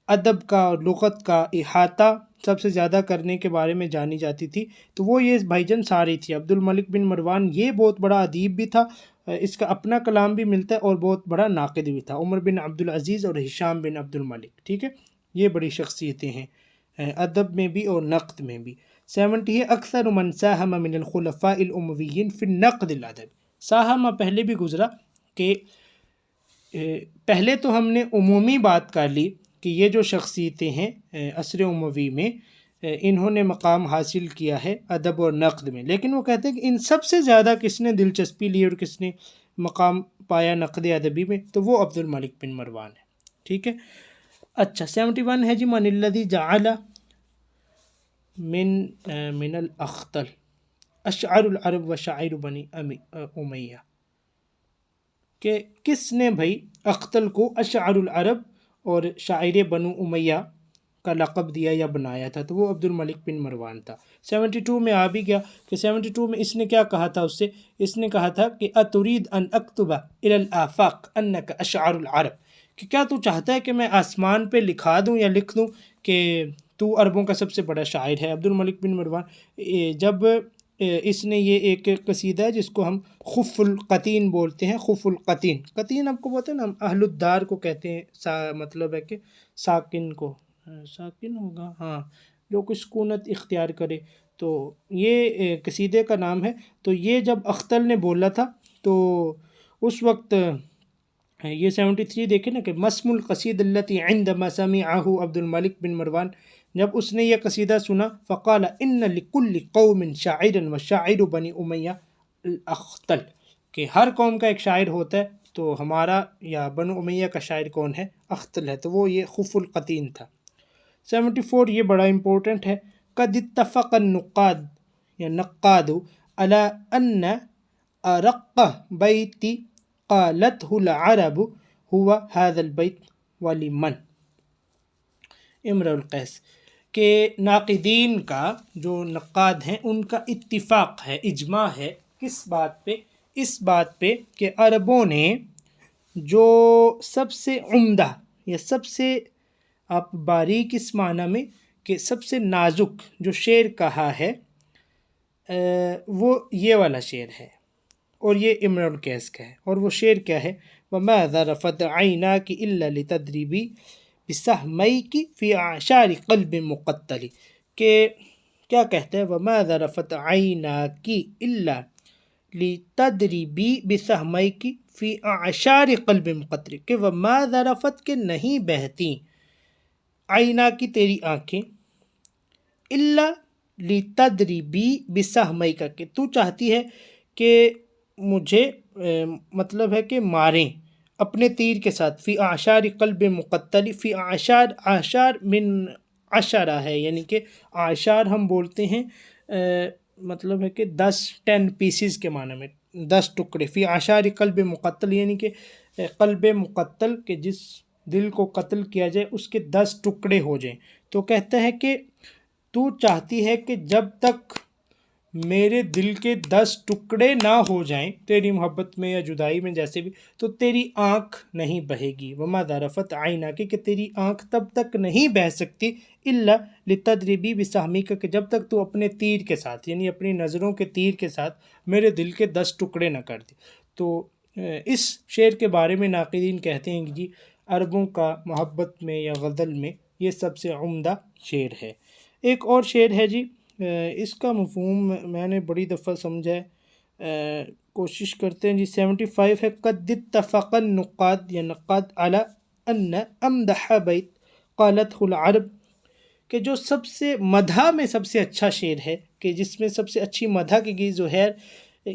ادب کا اور لغت کا احاطہ سب سے زیادہ کرنے کے بارے میں جانی جاتی تھی، تو وہ یہ بھائی جان ساری تھی۔ عبد الملک بن مروان یہ بہت بڑا ادیب بھی تھا، اس کا اپنا کلام بھی ملتا ہے اور بہت بڑا ناقد بھی تھا۔ عمر بن عبد العزیز اور ہشام بن عبد الملک، ٹھیک ہے، یہ بڑی شخصیتیں ہیں ادب میں بھی اور نقد میں بھی۔ 70 ہے اکثر من ساہم من الخلفاء الامویین فی النقد الادب۔ ساہمہ پہلے بھی گزرا کہ پہلے تو ہم نے عمومی بات کر لی کہ یہ جو شخصیتیں ہیں عصر اموی میں انہوں نے مقام حاصل کیا ہے ادب اور نقد میں، لیکن وہ کہتے ہیں کہ ان سب سے زیادہ کس نے دلچسپی لی اور کس نے مقام پایا نقد ادبی میں، تو وہ عبد الملک بن مروان ہے، ٹھیک ہے۔ اچھا 71 ہے جی من الذی جعل من الاخطل اشعار العرب و شاعر بنی امیہ، کہ کس نے بھائی اختل کو اشعار العرب اور شاعر بنو امیہ کا لقب دیا یا بنایا تھا، تو وہ عبد الملک بن مروان تھا۔ 72 میں آ بھی گیا کہ 72 میں اس نے کیا کہا تھا اس سے، اس نے کہا تھا کہ اترید ان اکتب الی الآفاق انک اشعار العرب، کہ کیا تو چاہتا ہے کہ میں آسمان پہ لکھا دوں یا لکھ دوں کہ تو عربوں کا سب سے بڑا شاعر ہے۔ عبد الملک بن مروان جب اس نے یہ ایک قصیدہ ہے جس کو ہم خف القطین بولتے ہیں، خف القطین، قطین آپ کو بولتے ہیں نا، ہم اہل الدار کو کہتے ہیں، مطلب ہے کہ ساکن کو، ساکن ہوگا ہاں، جو کچھ سکونت اختیار کرے، تو یہ قصیدے کا نام ہے۔ تو یہ جب اختل نے بولا تھا تو اس وقت یہ 73 دیکھیں نا کہ مسم القصید التی عندما سمعہ عبد الملک بن مروان، جب اس نے یہ قصیدہ سنا فقال ان لکل قوم شاعرا وشاعر بنی امیہ الاختل، کہ ہر قوم کا ایک شاعر ہوتا ہے، تو ہمارا یا بنو امیہ کا شاعر کون ہے؟ اختل ہے، تو وہ یہ خف القطین تھا۔ 74 یہ بڑا امپورٹنٹ ہے، قد اتفق النقاد یا نقاد علی ان ارق بیت قالته العرب هو هذا البیت ولمن، امرؤ القیس، کہ ناقدین کا جو نقاد ہیں ان کا اتفاق ہے، اجماع ہے، کس بات پہ؟ اس بات پہ کہ عربوں نے جو سب سے عمدہ یا سب سے آپ باریک اس معنی میں کہ سب سے نازک جو شعر کہا ہے وہ یہ والا شعر ہے، اور یہ امرؤ القیس کا ہے، اور وہ شعر کیا ہے؟ وَمَا ذَرَفَتْ عَيْنَاكِ إِلَّا لِتَدْرِبِي بِسَہْمَيْكِ فِي أَعْشَارِ قَلْبٍ مُقَتَّلِ، کہ کیا کہتا ہے؟ وَمَا ذَرَفَتْ عَيْنَاكِ إِلَّا لِتَدْرِبِي بِسَہْمَيْكِ فِي أَعْشَارِ قَلْبٍ مُقَتَّلِ، کہ وَمَا ذَرَفَتْ کے نہیں بہتیں عَيْنَاكِ تیری آنکھیں، إِلَّا لِتَدْرِبِي بِسَہْمَيْكَ، کہ تو چاہتی ہے کہ مجھے مطلب ہے کہ ماریں اپنے تیر کے ساتھ، فی اعشار قلب مقتل، فی اعشار، اعشار من عشرہ ہے، یعنی کہ اعشار ہم بولتے ہیں مطلب ہے کہ 10 پیسز کے معنی میں، 10 ٹکڑے، فی اعشار قلب مقتل یعنی کہ قلب مقتل کہ جس دل کو قتل کیا جائے اس کے 10 ٹکڑے ہو جائیں، تو کہتا ہے کہ تو چاہتی ہے کہ جب تک میرے دل کے 10 ٹکڑے نہ ہو جائیں تیری محبت میں یا جدائی میں جیسے بھی، تو تیری آنکھ نہیں بہے گی۔ وما ذرفت عیناک، کہ تیری آنکھ تب تک نہیں بہہ سکتی، الا لتدربی بسہمیک، کہ جب تک تو اپنے تیر کے ساتھ یعنی اپنی نظروں کے تیر کے ساتھ میرے دل کے 10 ٹکڑے نہ کر دی۔ تو اس شعر کے بارے میں ناقدین کہتے ہیں کہ جی عربوں کا محبت میں یا غزل میں یہ سب سے عمدہ شعر ہے۔ ایک اور شعر ہے جی، اس کا مفہوم میں نے بڑی دفعہ سمجھا ہے، کوشش کرتے ہیں جی 75 ہے قد اتفق النقاد یا نقاد علی ان امدح بیت قالته العرب، کہ جو سب سے مدح میں سب سے اچھا شعر ہے، کہ جس میں سب سے اچھی مدح کی گئی زہیر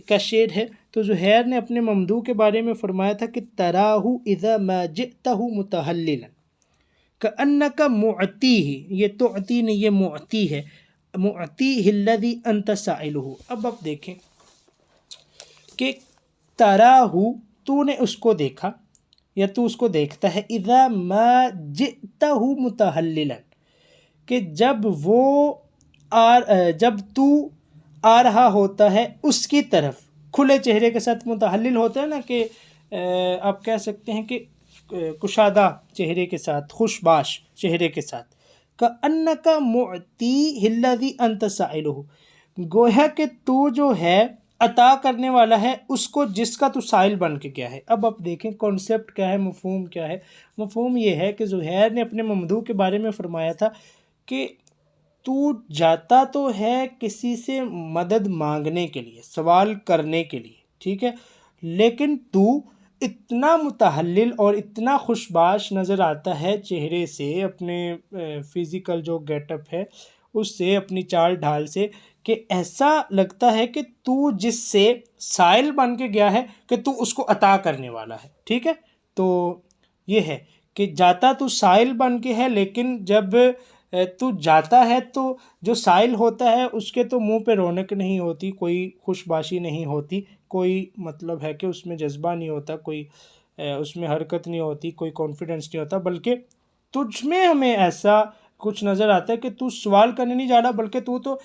کا شعر ہے، تو زہیر نے اپنے ممدوح کے بارے میں فرمایا تھا کہ تراہ اذا ما جئتہ متہللا کأنک معتیہ، یہ تعطی نہیں، یہ معطی ہے، معطیہ الذی انت سائلہ۔ اب آپ دیکھیں کہ تراہ، تو نے اس کو دیکھا یا تو اس کو دیکھتا ہے، اذا ما جئتہ متہللا، کہ جب تو آ رہا ہوتا ہے اس کی طرف کھلے چہرے کے ساتھ، متحلل ہوتا ہے نا کہ آپ کہہ سکتے ہیں کہ کشادہ چہرے کے ساتھ، خوش باش چہرے کے ساتھ، کأنک معطی الذی انت سائلہ، گویا کہ تو جو ہے عطا کرنے والا ہے اس کو جس کا تو سائل بن کے گیا ہے۔ اب آپ دیکھیں کانسیپٹ کیا ہے، مفہوم کیا ہے۔ مفہوم یہ ہے کہ زہیر نے اپنے ممدوح کے بارے میں فرمایا تھا کہ تو جاتا تو ہے کسی سے مدد مانگنے کے لیے، سوال کرنے کے لیے، ٹھیک ہے، لیکن تو اتنا متحلل اور اتنا خوش باش نظر آتا ہے چہرے سے، اپنے فزیکل جو گیٹ اپ ہے اس سے، اپنی چال ڈھال سے، کہ ایسا لگتا ہے کہ تو جس سے سائل بن کے گیا ہے کہ تو اس کو عطا کرنے والا ہے، ٹھیک ہے۔ تو یہ ہے کہ جاتا تو سائل بن کے ہے، لیکن جب تو جاتا ہے تو جو سائل ہوتا ہے اس کے تو منہ پہ رونق نہیں ہوتی، کوئی خوش باشی نہیں ہوتی، کوئی مطلب ہے کہ اس میں جذبہ نہیں ہوتا، کوئی اس میں حرکت نہیں ہوتی، کوئی کانفیڈنس نہیں ہوتا، بلکہ تجھ میں ہمیں ایسا کچھ نظر آتا ہے کہ تو سوال کرنے نہیں جا رہا، بلکہ تو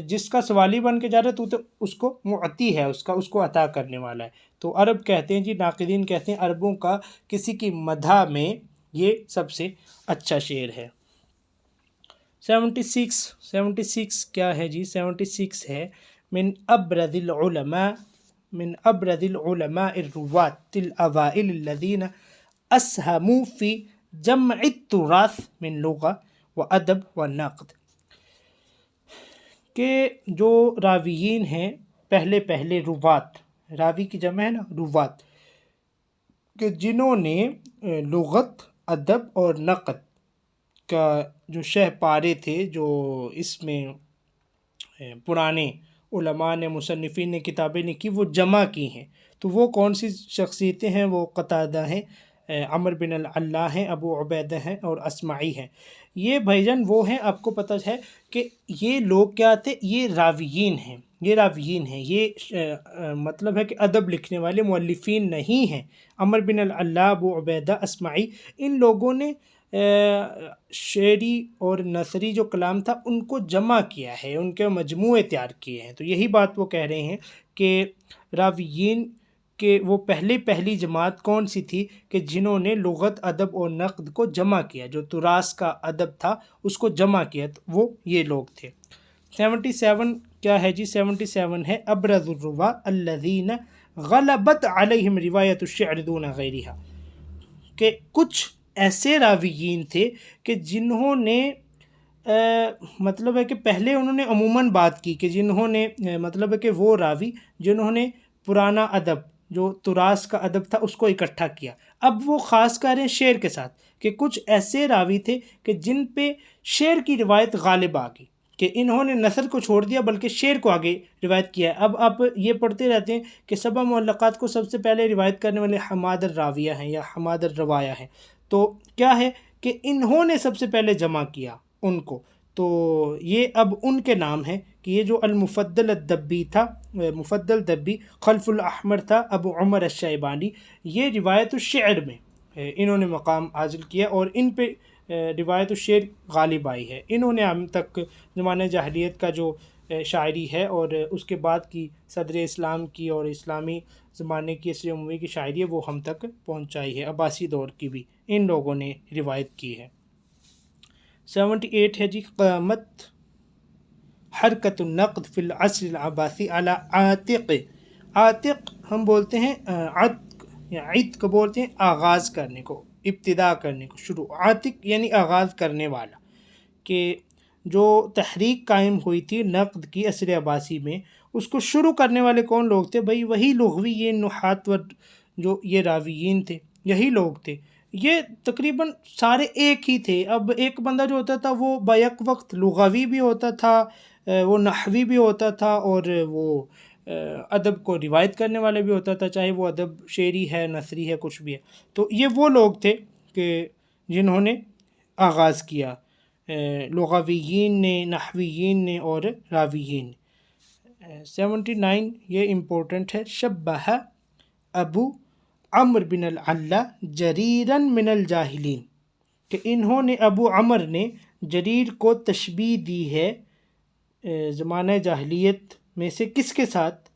جس کا سوالی بن کے جا رہا ہے، تو اس کو معطی ہے، اس کو عطا کرنے والا ہے۔ تو عرب کہتے ہیں جی، ناقدین کہتے ہیں عربوں کا کسی کی مدح میں یہ سب سے اچھا شعر ہے۔ 76 کیا ہے جی؟ 76 ہے من ابرز العلماء الروات الاوائل الذين اسهموا في جمع التراث من لغة وادب ونقد، کہ جو راویین ہیں پہلے روات، راوی کی جمع ہے نا روات، کہ جنہوں نے لغت، ادب اور نقد کا جو شہ پارے تھے، جو اس میں پرانے علماء نے، مصنفین نے کتابیں لکھی، وہ جمع کی ہیں۔ تو وہ کون سی شخصیتیں ہیں؟ وہ قتادہ ہیں، عمر بن العلا ہیں، ابو عبیدہ ہیں اور اسمعی ہیں۔ یہ بھائی جان وہ ہیں، آپ کو پتہ ہے کہ یہ لوگ کیا تھے؟ یہ راویین ہیں، یہ مطلب ہے کہ ادب لکھنے والے مؤلفین نہیں ہیں۔ عمر بن العلا، ابو عبیدہ، اسمعی، ان لوگوں نے شعری اور نثری جو کلام تھا ان کو جمع کیا ہے، ان کے مجموعے تیار کیے ہیں۔ تو یہی بات وہ کہہ رہے ہیں کہ راویین کہ وہ پہلی جماعت کون سی تھی کہ جنہوں نے لغت، ادب اور نقد کو جمع کیا، جو تراث کا ادب تھا اس کو جمع کیا، تو وہ یہ لوگ تھے۔ 77 کیا ہے جی؟ 77 ہے ابرز الرواة الذین غلبت علیہم روایت الشعر دون غیرہا، کہ کچھ ایسے راویین تھے کہ جنہوں نے مطلب ہے کہ پہلے انہوں نے عموماً بات کی، کہ جنہوں نے مطلب ہے کہ وہ راوی جنہوں نے پرانا ادب، جو تراث کا ادب تھا، اس کو اکٹھا کیا۔ اب وہ خاص کر رہے ہیں شعر کے ساتھ، کہ کچھ ایسے راوی تھے کہ جن پہ شعر کی روایت غالب آ گئی، کہ انہوں نے نثر کو چھوڑ دیا بلکہ شعر کو آگے روایت کیا ہے۔ اب آپ یہ پڑھتے رہتے ہیں کہ سبع معلقات کو سب سے پہلے روایت کرنے والے حماد الراویہ ہیں یا حماد الروایہ ہیں۔ تو کیا ہے کہ انہوں نے سب سے پہلے جمع کیا ان کو، تو یہ اب ان کے نام ہیں کہ یہ جو المفضل الدبی تھا، مفضل دبی، خلف الاحمر تھا، ابو عمر الشیبانی، یہ روایت الشعر میں انہوں نے مقام حاصل کیا اور ان پہ روایت الشعر غالب آئی ہے۔ انہوں نے ہم تک زمانہ جاہلیت کا جو شاعری ہے اور اس کے بعد کی صدر اسلام کی اور اسلامی زمانے کی عصر عموی کی شاعری ہے، وہ ہم تک پہنچائی ہے۔ عباسی دور کی بھی ان لوگوں نے روایت کی ہے۔ 78 ہے جی قامت حرکت النقد فی العصر العباسی علی عاتق، عاتق ہم بولتے ہیں عتق یا عتق بولتے ہیں آغاز کرنے کو، ابتدا کرنے کو، شروع، عاتق یعنی آغاز کرنے والا، کہ جو تحریک قائم ہوئی تھی نقد کی عصر عباسی میں، اس کو شروع کرنے والے کون لوگ تھے؟ بھائی وہی لغویین، نحات و جو یہ راویین تھے، یہی لوگ تھے، یہ تقریباً سارے ایک ہی تھے۔ اب ایک بندہ جو ہوتا تھا وہ بیک وقت لغوی بھی ہوتا تھا، وہ نحوی بھی ہوتا تھا، اور وہ ادب کو روایت کرنے والے بھی ہوتا تھا، چاہے وہ ادب شعری ہے، نثری ہے، کچھ بھی ہے۔ تو یہ وہ لوگ تھے کہ جنہوں نے آغاز کیا، لغویین نے، نحویین نے اور راویین نے۔ 79 یہ امپورٹنٹ ہے، شبہ ابو عمر بن العلا جریرن من الجاہلین، کہ انہوں نے، ابو عمر نے جریر کو تشبیہ دی ہے زمانہ جاہلیت میں سے کس کے ساتھ؟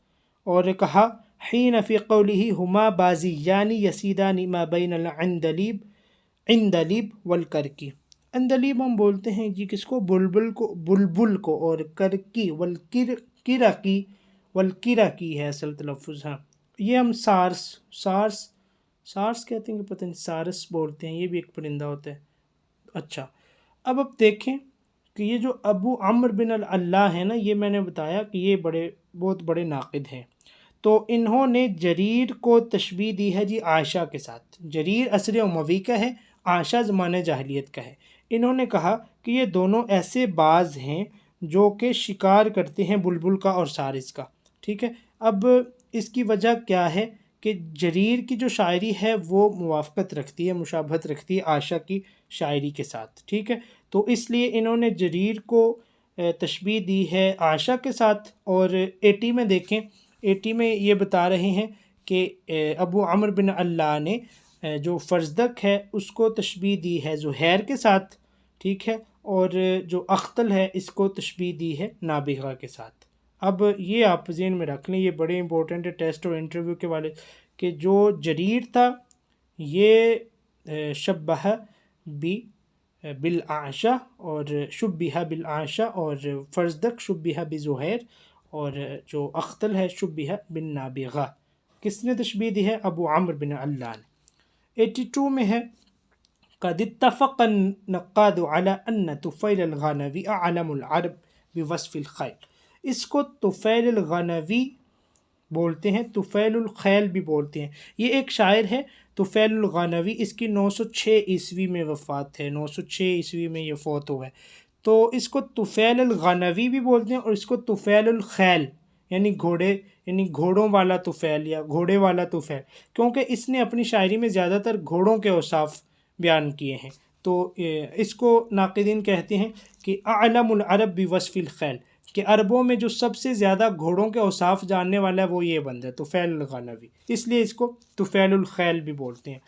اور کہا حین فی قولہ ہما بازیان یسیدان ما بین العندلیب عندلیب والکرکی۔ عندلیب ہم بولتے ہیں جی کس کو؟ بلبل کو، اور کرکی والکرکی، والکرکی ہے اصل تلفظ۔ ہاں یہ ہم سارس کہتے ہیں کہ پتہ نہیں سارس بولتے ہیں، یہ بھی ایک پرندہ ہوتا ہے۔ اچھا اب دیکھیں کہ یہ جو ابو عمر بن العلا ہے نا، یہ میں نے بتایا کہ یہ بہت بڑے ناقد ہیں۔ تو انہوں نے جریر کو تشبیہ دی ہے جی عائشہ کے ساتھ۔ جریر عصر اموی کا ہے، عائشہ زمانہ جاہلیت کا ہے۔ انہوں نے کہا کہ یہ دونوں ایسے باز ہیں جو کہ شکار کرتے ہیں بلبل کا اور سارس کا، ٹھیک ہے۔ اب اس کی وجہ کیا ہے کہ جریر کی جو شاعری ہے وہ موافقت رکھتی ہے، مشابہت رکھتی ہے عائشہ کی شاعری کے ساتھ، ٹھیک ہے۔ تو اس لیے انہوں نے جریر کو تشبیہ دی ہے عائشہ کے ساتھ۔ اور 80 میں دیکھیں، 80 میں یہ بتا رہے ہیں کہ ابو عمر بن العلا نے جو فرزدق ہے اس کو تشبیہ دی ہے زہیر کے ساتھ، ٹھیک ہے، اور جو اختل ہے اس کو تشبیہ دی ہے نابغہ کے ساتھ۔ اب یہ آپ ذہن میں رکھ لیں، یہ بڑے امپورٹنٹ ہے ٹیسٹ اور انٹرویو کے والے، کہ جو جریر تھا یہ شبہ بھی بالعائشہ، اور شبیہ بالعائشہ، اور فرزدق شبیہ بزہیر، اور جو اختل ہے شبیہ بالنابغہ۔ کس نے تشبیہ دی ہے؟ ابو عمر بن العلا نے۔ 82 میں ہے قد اتفق النقاد على ان طفیل الغنوی اعلم العرب بوصف الخیل۔ اس کو طفیل الغنوی بولتے ہیں، طفیل الخیل بھی بولتے ہیں۔ یہ ایک شاعر ہے طفیل الغنوی، اس کی 906 عیسوی میں وفات ہے، 906 عیسوی میں یہ فوت ہوا ہے۔ تو اس کو طفیل الغنوی بھی بولتے ہیں، اور اس کو طفیل الخیل یعنی گھوڑوں والا طفیل یا گھوڑے والا طفیل، کیونکہ اس نے اپنی شاعری میں زیادہ تر گھوڑوں کے اوصاف بیان کیے ہیں۔ تو اس کو ناقدین کہتے ہیں کہ اعلم العرب بوصف الخیل، کہ عربوں میں جو سب سے زیادہ گھوڑوں کے اوصاف جاننے والا ہے وہ یہ بندہ ہے طفیل الغنوی، اس لیے اس کو طفیل الخیل بھی بولتے ہیں۔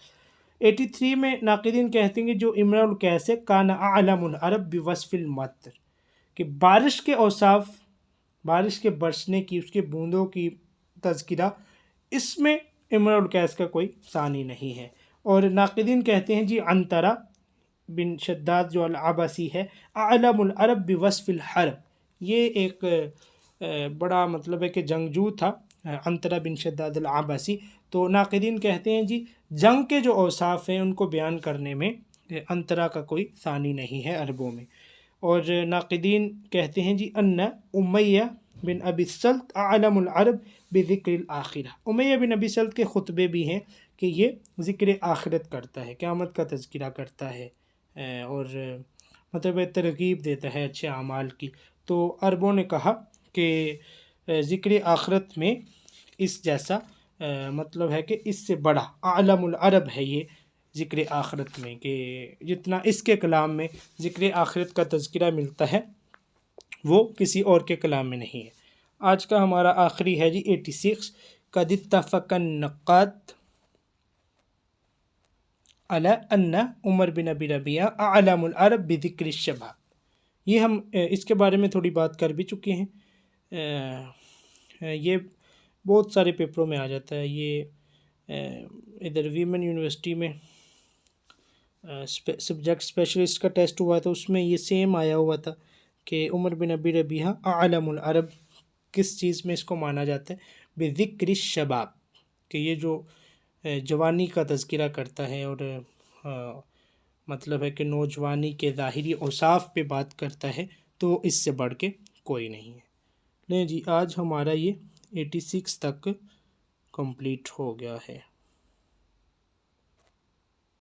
83 میں ناقدین کہتے ہیں کہ جو امرؤ القیس ہے کان اعلم العرب بوصف المطر، کہ بارش کے اوصاف، بارش کے برسنے کی، اس کے بوندوں کی تذکرہ، اس میں امرؤ القیس کا کوئی ثانی نہیں ہے۔ اور ناقدین کہتے ہیں جی عنترہ بن شداد جو العبسی ہے اعلم العرب بوصف الحرب، یہ ایک بڑا مطلب ہے کہ جنگجو تھا عنترہ بن شداد العبسی۔ تو ناقدین کہتے ہیں جی جنگ کے جو اوصاف ہیں ان کو بیان کرنے میں عنترہ کا کوئی ثانی نہیں ہے عربوں میں۔ اور ناقدین کہتے ہیں جی ان امیہ بن ابی السلط اعلم العرب بذکر الآخرہ، امیہ بن ابی سلط کے خطبے بھی ہیں کہ یہ ذکر آخرت کرتا ہے، قیامت کا تذکرہ کرتا ہے، اور مطلب ترغیب دیتا ہے اچھے اعمال کی۔ تو عربوں نے کہا کہ ذکر آخرت میں اس جیسا مطلب ہے کہ اس سے بڑا اعلم العرب ہے یہ ذکر آخرت میں، کہ جتنا اس کے کلام میں ذکر آخرت کا تذکرہ ملتا ہے وہ کسی اور کے کلام میں نہیں ہے۔ آج کا ہمارا آخری ہے جی 86 قد اتفق النقاد علی ان عمر بن ابی ربیعہ اعلم العرب بذکر الشبہ۔ یہ ہم اس کے بارے میں تھوڑی بات کر بھی چکے ہیں، یہ بہت سارے پیپروں میں آ جاتا ہے۔ یہ ادھر ویمن یونیورسٹی میں سبجیکٹ اسپیشلسٹ کا ٹیسٹ ہوا تھا، اس میں یہ سیم آیا ہوا تھا کہ عمر بن ابی ربیعہ اعلم العرب کس چیز میں اس کو مانا جاتا ہے؟ بذکر الشباب، کہ یہ جو جوانی کا تذکرہ کرتا ہے، اور مطلب ہے کہ نوجوانی کے ظاہری اوصاف پہ بات کرتا ہے، تو اس سے بڑھ کے کوئی نہیں ہے۔ لیں جی، آج ہمارا یہ 86 تک کمپلیٹ ہو گیا ہے۔